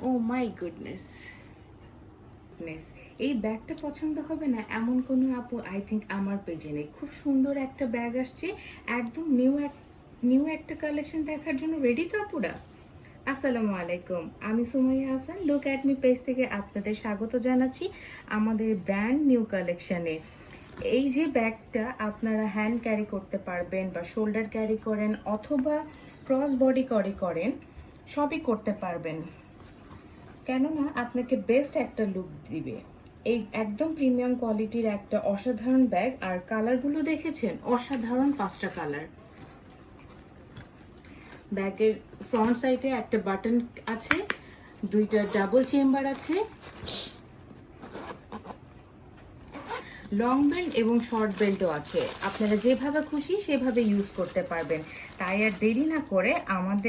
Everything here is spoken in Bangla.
ও মাই গুডনেস, এই ব্যাগটা পছন্দ হবে না এমন কোনো আপু আই থিঙ্ক আমার পেজে নেই। খুব সুন্দর একটা ব্যাগ আসছে, একদম নিউ একটা কালেকশন দেখার জন্য রেডি তো আপুরা? আসসালামু আলাইকুম, আমি Sumaiya Hasan, look at me page থেকে আপনাদের স্বাগত জানাচ্ছি আমাদের ব্র্যান্ড নিউ কালেকশনে। এই যে ব্যাগটা আপনারা হ্যান্ড ক্যারি করতে পারবেন বা শোল্ডার ক্যারি করেন অথবা ক্রস বডি ক্যারি করেন, সবই করতে পারবেন, কেননা আপনাকে বেস্ট একটা লুক দিবে। এই একদম প্রিমিয়াম কোয়ালিটির একটা অসাধারণ ব্যাগ। আর কালারগুলো দেখেছেন, অসাধারণ 5টা কালার। ব্যাগের ফ্রন্ট সাইডে একটা বাটন আছে, 2টা ডাবল চেম্বার আছে, লং বেল্ট এবং শর্ট বেল্টও আছে। আপনারা যেভাবে খুশি সেভাবে ইউজ করতে পারবেন। তাই আর দেরি না করে আমাদের